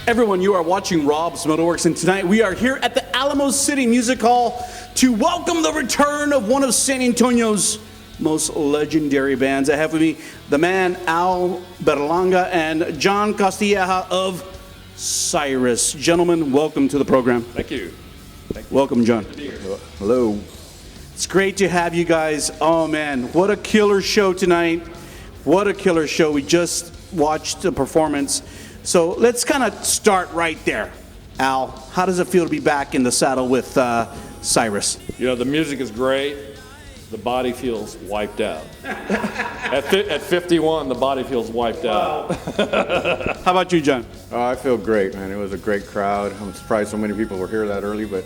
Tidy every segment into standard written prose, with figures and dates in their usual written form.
Everyone, you are watching Robb's MetalWorks, and tonight we are here at the Alamo City Music Hall to welcome the return of one of San Antonio's most legendary bands. I have with me the man Al Berlanga and John Castilleja of SYRUS. Gentlemen, welcome to the program. Thank you. Welcome, John. Hello. It's great to have you guys. Oh man, what a killer show tonight. What a killer show. We just watched the performance. So let's kind of start right there. Al, how does it feel to be back in the saddle with SYRUS? You know, the music is great. The body feels wiped out. At 51, the body feels wiped out. How about you, John? I feel great, man. It was a great crowd. I'm surprised so many people were here that early, but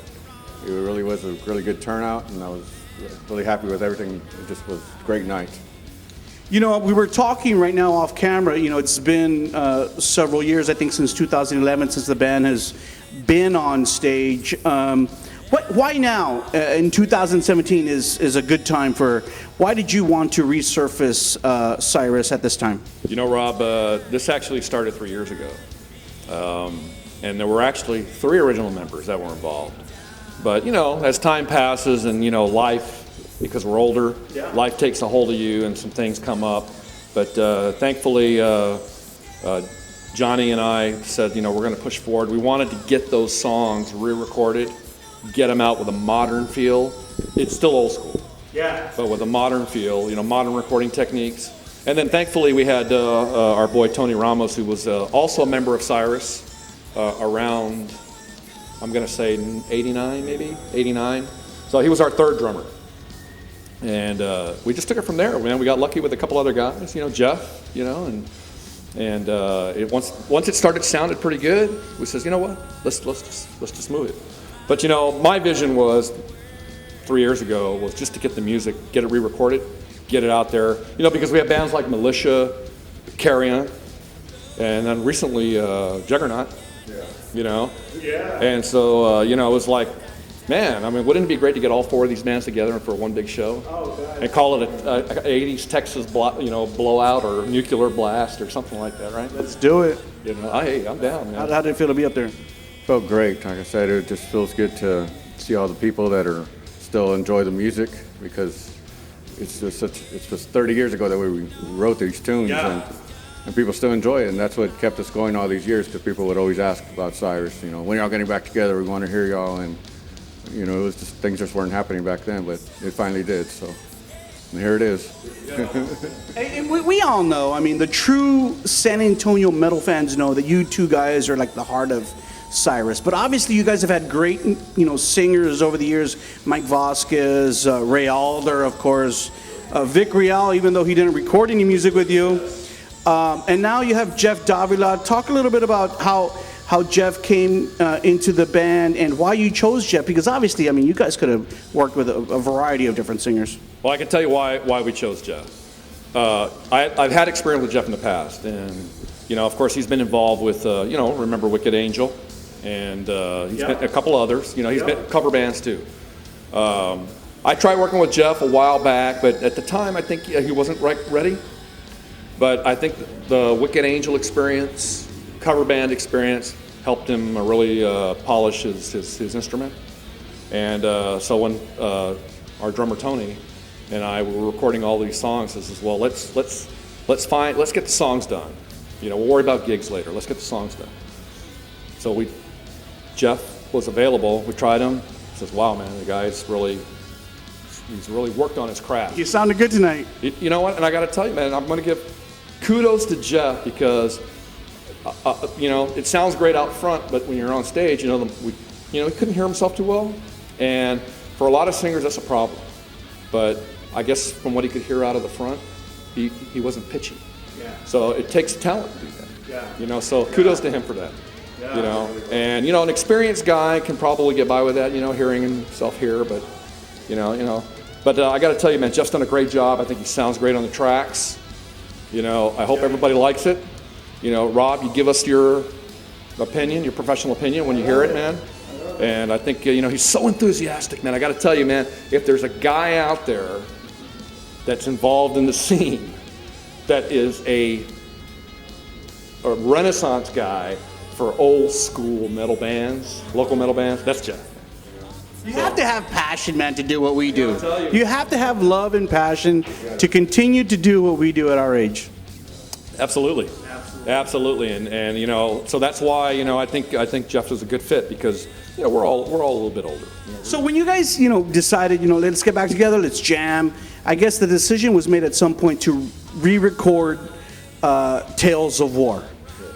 it really was a really good turnout, and I was really happy with everything. It just was a great night. You know, we were talking right now off camera. You know, it's been several years, I think since 2011, since the band has been on stage. Why now, in 2017, is a good time for, why did you want to resurface SYRUS at this time? You know, Rob, this actually started 3 years ago. And there were actually 3 original members that were involved. But, you know, as time passes and, you know, life, because we're older, life takes a hold of you and some things come up. But thankfully, Johnny and I said, you know, we're going to push forward. We wanted to get those songs re-recorded, get them out with a modern feel. It's still old school, but with a modern feel, you know, modern recording techniques. And then thankfully we had our boy Tony Ramos, who was also a member of SYRUS around, I'm going to say 89 maybe, 89. So he was our 3rd drummer. And we just took it from there, man. We got lucky with a couple other guys, you know, Jeff, you know, and once it started sounded pretty good, we says, you know what, let's just move it. But you know, my vision was 3 years ago was just to get the music, get it re-recorded, get it out there, you know, because we have bands like Militia, Carrion, and then recently Juggernaut, you know, and so you know, it was like, man, I mean, wouldn't it be great to get all 4 of these bands together for one big show and call it a 80s Texas blowout or nuclear blast or something like that, right? Let's do it. You know, hey, I'm down, man. How did it feel to be up there? Felt great. Like I said, it just feels good to see all the people that are still enjoy the music, because it's just 30 years ago that we wrote these tunes, and people still enjoy it, and that's what kept us going all these years, because people would always ask about SYRUS, you know, when y'all getting back together, we want to hear y'all, and you know, it was just, things just weren't happening back then, but it finally did, so and here it is. And we all know, I mean, the true San Antonio metal fans know that you two guys are like the heart of SYRUS, but obviously you guys have had great, you know, singers over the years. Mike Vasquez, Ray Alder, of course, Vic Real, even though he didn't record any music with you, and now you have Jeff Davila. Talk a little bit about how Jeff came into the band and why you chose Jeff, because obviously, I mean, you guys could have worked with a variety of different singers. Well, I can tell you why we chose Jeff. I've had experience with Jeff in the past, and you know, of course, he's been involved with, you know, remember Wicked Angel, and he's been a couple others. You know, he's been cover bands too. I tried working with Jeff a while back, but at the time, I think he wasn't ready. But I think the Wicked Angel experience, cover band experience, helped him really polish his instrument. And so when our drummer Tony and I were recording all these songs, I says, well, let's get the songs done. You know, we'll worry about gigs later. Let's get the songs done. So Jeff was available. We tried him. He says, wow, man, the guy's he's really worked on his craft. You sounded good tonight. You know what? And I got to tell you, man, I'm going to give kudos to Jeff, because you know, it sounds great out front, but when you're on stage, you know, he couldn't hear himself too well, and for a lot of singers, that's a problem. But I guess from what he could hear out of the front, he wasn't pitchy. So it takes talent to do that. You know, so kudos to him for that. You know, and you know, an experienced guy can probably get by with that. You know, hearing himself here, but you know. But I got to tell you, man, Jeff's done a great job. I think he sounds great on the tracks. You know, I hope everybody likes it. You know, Rob, you give us your opinion, your professional opinion when you hear it, man. And I think, you know, he's so enthusiastic, man. I got to tell you, man, if there's a guy out there that's involved in the scene that is a Renaissance guy for old school metal bands, local metal bands, that's Jeff. You have to have passion, man, to do what we do. You have to have love and passion to continue to do what we do at our age. Absolutely. And you know, so that's why, you know, I think Jeff is a good fit because, you know, we're all a little bit older. You know, so when you guys, you know, decided, you know, let's get back together, let's jam, I guess the decision was made at some point to re-record Tales of War.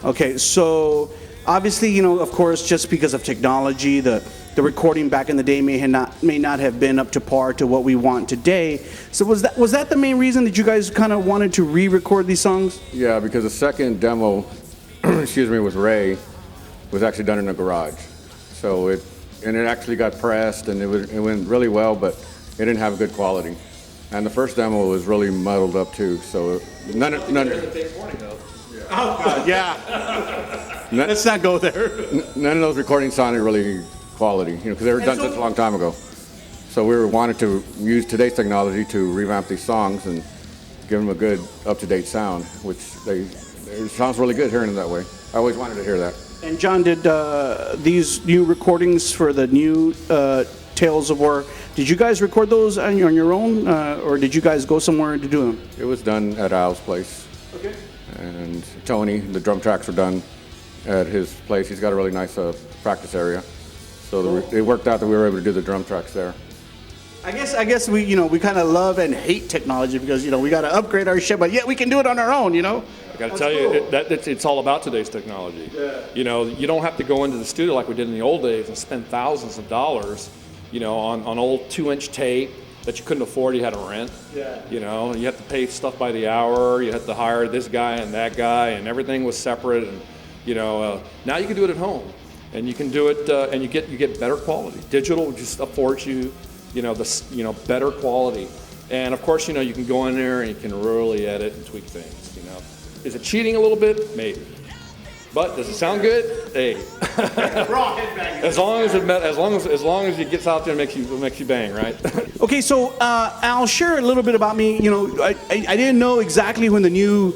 Okay, so obviously, you know, of course, just because of technology, the recording back in the day may not have been up to par to what we want today. So was that the main reason that you guys kind of wanted to re-record these songs? Yeah, because the second demo, excuse me, with Ray, was actually done in a garage. So it actually got pressed and it went really well, but it didn't have good quality. And the first demo was really muddled up too. So none. Oh God, yeah. Let's not go there. None of those recordings sounded really quality, you know, because they were done such a long time ago. So we wanted to use today's technology to revamp these songs and give them a good, up-to-date sound, which it sounds really good hearing it that way. I always wanted to hear that. And John, did these new recordings for the new Tales of War, did you guys record those on your own, or did you guys go somewhere to do them? It was done at Al's place. Okay. And Tony, the drum tracks were done at his place. He's got a really nice practice area. So it worked out that we were able to do the drum tracks there. I guess we kind of love and hate technology because, you know, we got to upgrade our shit, but yet we can do it on our own, you know? I got to tell you, it's all about today's technology. Yeah. You know, you don't have to go into the studio like we did in the old days and spend thousands of dollars, you know, on old 2-inch tape that you couldn't afford. You had to rent. Yeah. You know, you have to pay stuff by the hour. You have to hire this guy and that guy, and everything was separate. And you know, now you can do it at home, and you can do it, and you get better quality. Digital just affords you, better quality. And of course, you know, you can go in there and you can really edit and tweak things. You know, is it cheating a little bit? Maybe. But does it sound good? Hey. as long as it gets out there and makes you bang, right? Okay, so Al, share a little bit about me. You know, I didn't know exactly when the new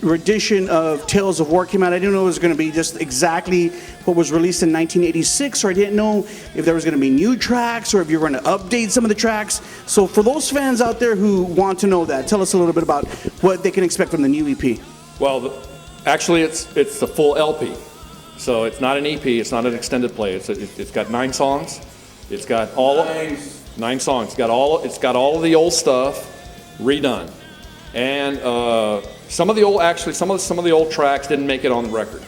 rendition of Tales of War came out. I didn't know it was going to be just exactly what was released in 1986, or I didn't know if there was going to be new tracks or if you were going to update some of the tracks. So for those fans out there who want to know that, tell us a little bit about what they can expect from the new EP. Well, actually, it's the full LP. So it's not an EP. It's not an extended play. It's got 9 songs. It's got all 9 songs. It's got all of the old stuff redone. And some of the old tracks didn't make it on the record.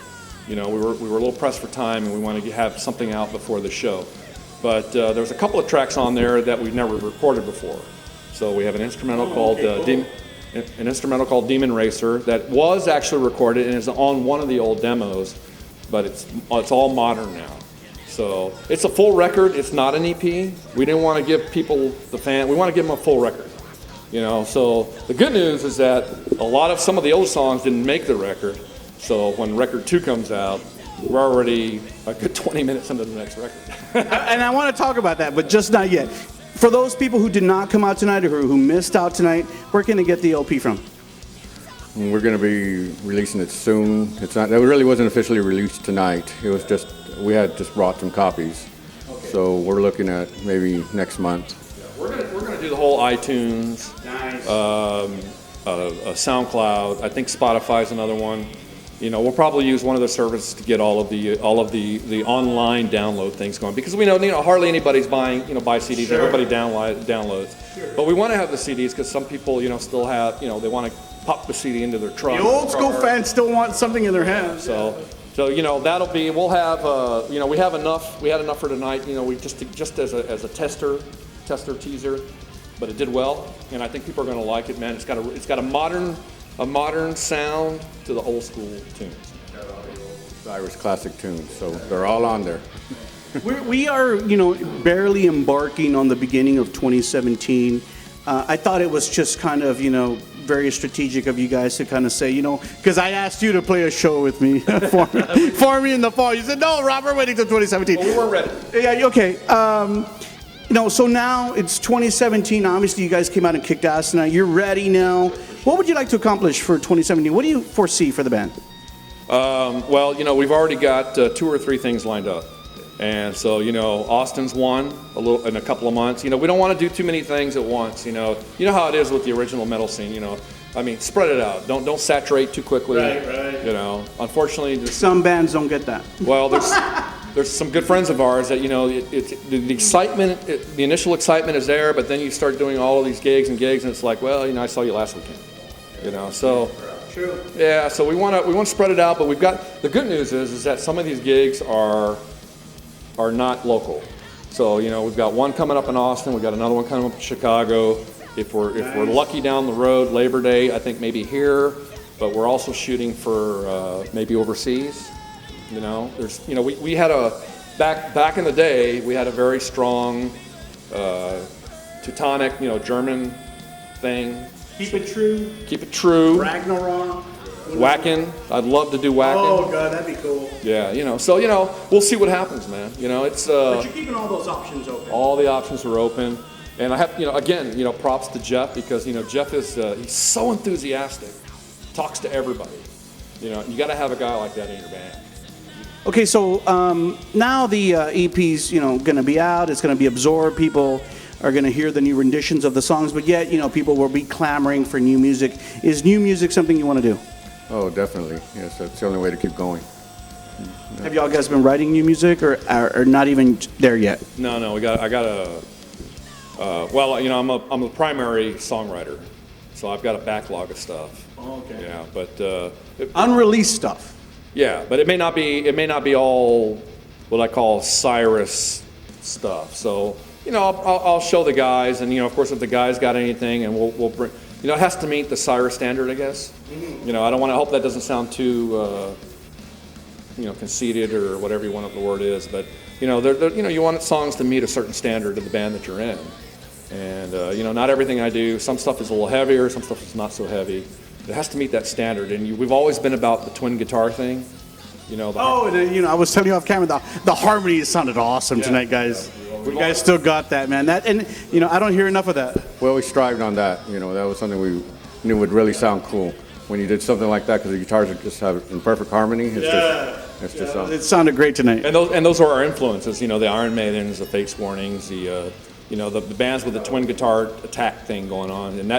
You know, we were a little pressed for time, and we wanted to have something out before the show. But there was a couple of tracks on there that we've never recorded before. So we have an instrumental called Demon Racer that was actually recorded and is on one of the old demos, but it's all modern now. So it's a full record. It's not an EP. We didn't want to give people we want to give them a full record. You know, so the good news is that some of the old songs didn't make the record. So when record 2 comes out, we're already a good 20 minutes into the next record. And I want to talk about that, but just not yet. For those people who did not come out tonight or who missed out tonight, where can they get the LP from? We're going to be releasing it soon. It really wasn't officially released tonight. It was we had just brought some copies. Okay. So we're looking at maybe next month. We're gonna do the whole iTunes, nice. SoundCloud. I think Spotify's another one. You know, we'll probably use one of the services to get all of the online download things going, because we know hardly anybody's buy CDs. Sure. Everybody downloads. Sure. But we want to have the CDs because some people still have they want to pop the CD into their truck. The old school fans still want something in their hands. So that'll be. We'll have we have enough. We had enough for tonight. We just as a tester teaser, but it did well, and I think people are going to like it, man. It's got a modern sound to the old school tunes. SYRUS classic tunes, so they're all on there. We are, barely embarking on the beginning of 2017. I thought it was just kind of, very strategic of you guys to kind of say, because I asked you to play a show with me for me in the fall. You said, no, Rob, we're waiting till 2017. Well, we weren't ready. Yeah, okay. So now it's 2017. Obviously, you guys came out and kicked ass. Now you're ready now. What would you like to accomplish for 2017? What do you foresee for the band? Well, we've already got 2 or 3 things lined up. And so, Austin's one in a couple of months. We don't want to do too many things at once. You know how it is with the original metal scene. Spread it out. Don't saturate too quickly. Right. Unfortunately, some bands don't get that. Well, there's some good friends of ours that the excitement, the initial excitement is there, but then you start doing all of these gigs, and it's like, well, I saw you last weekend. So. True. Yeah, so we want to spread it out, but we've got the good news is that some of these gigs are not local. So we've got one coming up in Austin, we've got another one coming up in Chicago. If we're lucky down the road, Labor Day, I think maybe here, but we're also shooting for maybe overseas. We had back in the day we had a very strong Teutonic, German thing. Keep it true. Keep it true. Ragnarok. Whacking. I'd love to do whacking. Oh God, that'd be cool. Yeah, so we'll see what happens, man. It's. But you're keeping all those options open. All the options are open, and I have, again, props to Jeff because Jeff is he's so enthusiastic, talks to everybody. You got to have a guy like that in your band. Okay, so now the EP's going to be out. It's going to be absorbed. People are going to hear the new renditions of the songs, but yet people will be clamoring for new music. Is new music something you want to do? Oh, definitely. Yes, that's the only way to keep going. Have y'all guys been writing new music, or not even there yet? No. I got a. Well, I'm a primary songwriter, so I've got a backlog of stuff. Oh, okay. Yeah, but unreleased stuff. Yeah, but it may not be all what I call SYRUS stuff. So I'll show the guys, and of course if the guys got anything, and we'll bring. It has to meet the SYRUS standard, I guess. I don't want to. Hope that doesn't sound too, conceited or whatever you want the word is. But you want songs to meet a certain standard of the band that you're in. And not everything I do. Some stuff is a little heavier. Some stuff is not so heavy. It has to meet that standard. And we've always been about the twin guitar thing. I was telling you off camera, the harmonies sounded awesome tonight, guys. You guys still got that, man. I don't hear enough of that. Well, we strived on that. That was something we knew would really sound cool when you did something like that, because the guitars are just have in perfect harmony. It sounded great tonight. And those are our influences. The Iron Maidens, the Fates Warnings, the bands with the twin guitar attack thing going on, and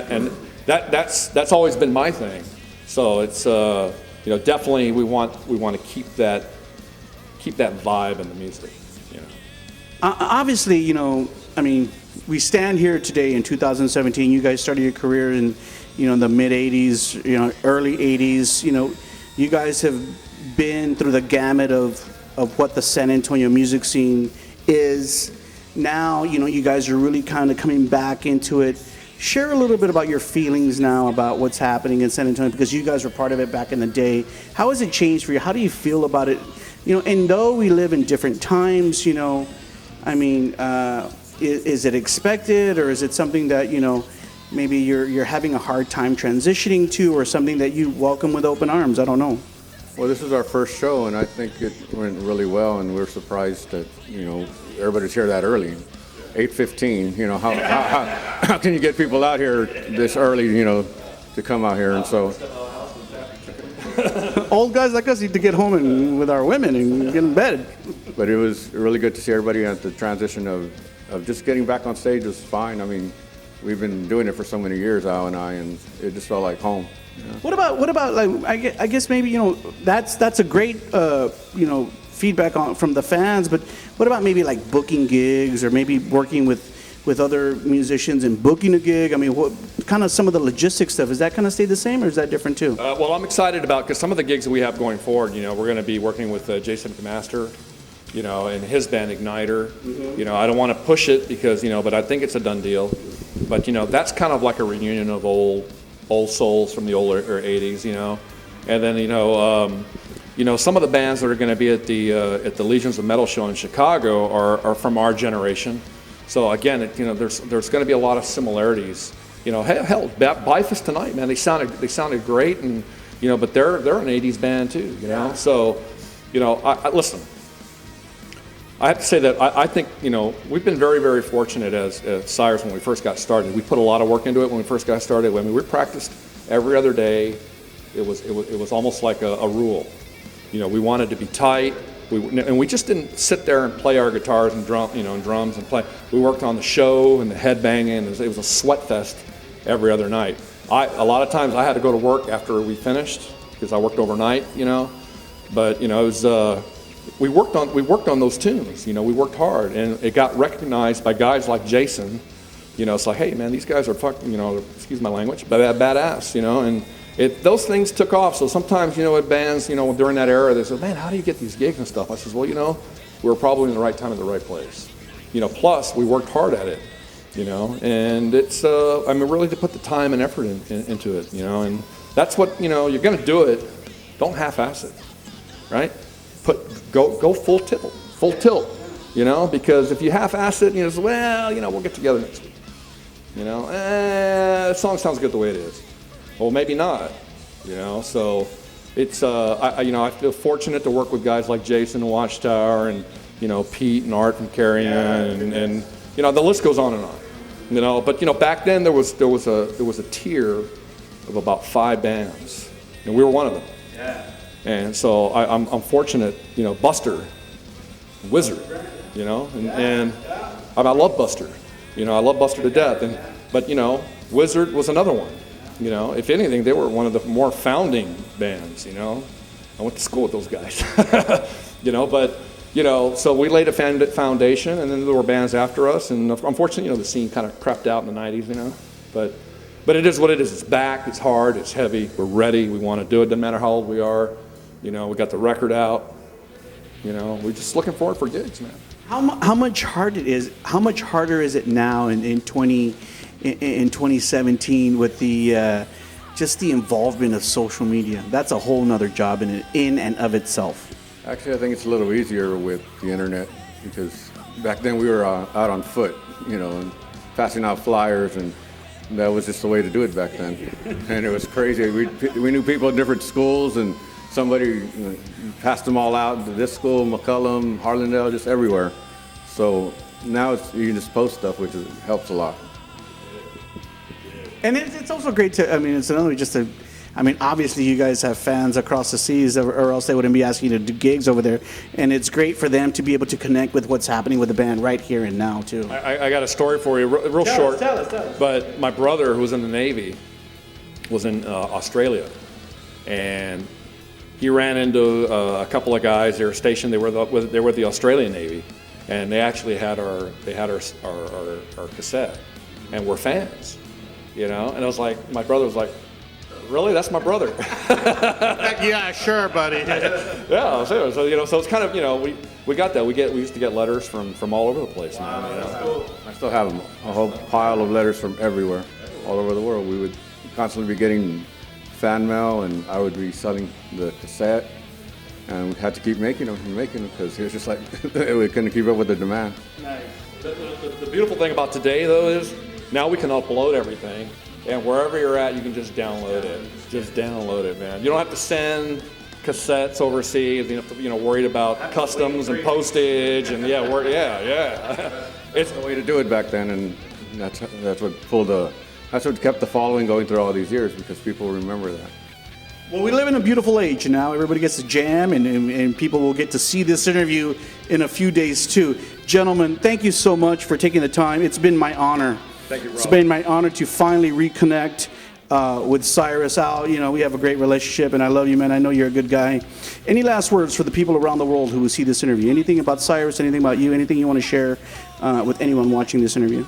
that's always been my thing. So it's definitely we want to keep that vibe in the music. Obviously, we stand here today in 2017. You guys started your career in, the mid '80s, early '80s. You guys have been through the gamut of what the San Antonio music scene is. Now, you guys are really kind of coming back into it. Share a little bit about your feelings now about what's happening in San Antonio, because you guys were part of it back in the day. How has it changed for you? How do you feel about it? And though we live in different times, is it expected, or is it something that, maybe you're having a hard time transitioning to, or something that you welcome with open arms? I don't know. Well, this is our first show, and I think it went really well, and we're surprised that, everybody's here that early. 8:15, how can you get people out here this early, to come out here? And so old guys like us need to get home and with our women and get in bed. But it was really good to see everybody at the transition of just getting back on stage was fine. We've been doing it for so many years, Al and I, and it just felt like home. What about like, I guess maybe, that's a great, feedback from the fans, but what about maybe like booking gigs, or maybe working with other musicians and booking a gig? What kind of some of the logistics stuff, is that kind of stay the same, or is that different too? Well, I'm excited about, because some of the gigs that we have going forward, we're going to be working with Jason McMaster, and his band Igniter. Mm-hmm. I don't want to push it because, but I think it's a done deal. But, that's kind of like a reunion of old souls from the older 80s, And then, some of the bands that are going to be at the Legions of Metal show in Chicago are from our generation. So again, there's going to be a lot of similarities. Hell, Bifus tonight, man, they sounded great, and but they're an '80s band too. So listen. I have to say that I think we've been very, very fortunate as SYRUS when we first got started. We put a lot of work into it when we first got started. We practiced every other day. It was almost like a rule. we wanted to be tight. And we just didn't sit there and play our guitars and drums and play. We worked on the show and the headbanging. It was a sweat fest every other night. A lot of times I had to go to work after we finished because I worked overnight, But it was we worked on those tunes. We worked hard, and it got recognized by guys like Jason. It's like, hey man, these guys are excuse my language, but badass, and those things took off. So sometimes, at bands, during that era, they said, man, how do you get these gigs and stuff? I says, well, we were probably in the right time at the right place. Plus we worked hard at it, and it's, really to put the time and effort into it, and that's what, you're going to do it. Don't half-ass it, right? Go full tilt, because if you half-ass it, say, well, we'll get together next week. The song sounds good the way it is. Well, maybe not, so it's, I feel fortunate to work with guys like Jason and Watchtower and, Pete and Art from Carrion and the list goes on and on, but, back then there was a tier of about 5 bands and we were one of them. Yeah. And so I'm fortunate, Buster, Wizard, and I love Buster, I love Buster to death, but Wizard was another one. If anything, they were one of the more founding bands, I went to school with those guys, but, so we laid a foundation, and then there were bands after us, and unfortunately, the scene kind of crapped out in the 90s, but it is what it is. It's back, it's hard, it's heavy, we're ready, we want to do it, doesn't matter how old we are, we got the record out, we're just looking forward for gigs, man. How much harder is it now in 2017 with the just the involvement of social media? That's a whole nother job in and of itself. Actually, I think it's a little easier with the internet because back then we were out on foot, and passing out flyers, and that was just the way to do it back then. And it was crazy. We knew people at different schools, and somebody passed them all out to this school, McCullum, Harlandale, just everywhere. So now you can just post stuff, which helps a lot. And it's also great to, it's not only just to, obviously you guys have fans across the seas or else they wouldn't be asking you to do gigs over there. And it's great for them to be able to connect with what's happening with the band right here and now, too. I got a story for you, real short. Tell us. But my brother, who was in the Navy, was in Australia. And he ran into a couple of guys. They were stationed, they were with the Australian Navy. And they actually had our cassette and were fans. And I was like, my brother was like, really? That's my brother. Yeah, sure, buddy. Yeah, so it's kind of, we got that. We used to get letters from all over the place, man. Wow, I still have them, a whole pile of letters from everywhere, all over the world. We would constantly be getting fan mail, and I would be selling the cassette, and we had to keep making them because it was just like we couldn't keep up with the demand. Nice. The beautiful thing about today, though, is now we can upload everything, and wherever you're at, you can just download it. Just download it, man. You don't have to send cassettes overseas. You don't have to, worried about customs and postage, and yeah. It's the way to do it back then, and that's what kept the following going through all these years because people remember that. Well, we live in a beautiful age now. Everybody gets to jam, and people will get to see this interview in a few days, too. Gentlemen, thank you so much for taking the time. It's been my honor. Thank you, Rob. It's been my honor to finally reconnect with Cyrus. Al, we have a great relationship, and I love you, man. I know you're a good guy. Any last words for the people around the world who will see this interview? Anything about Cyrus, anything about you, anything you want to share with anyone watching this interview?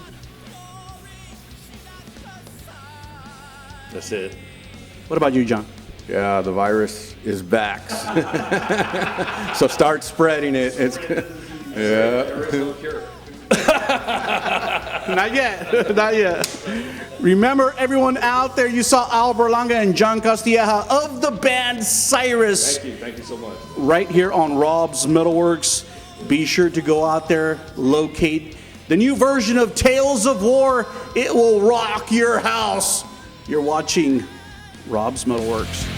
That's it. What about you, John? Yeah, the virus is back. So start spreading it. There is no cure. Not yet. Remember, everyone out there, you saw Al Berlanga and John Castilleja of the band Cyrus. Thank you so much. Right here on Robb's MetalWorks. Be sure to go out there, locate the new version of Tales of War. It will rock your house. You're watching Robb's MetalWorks.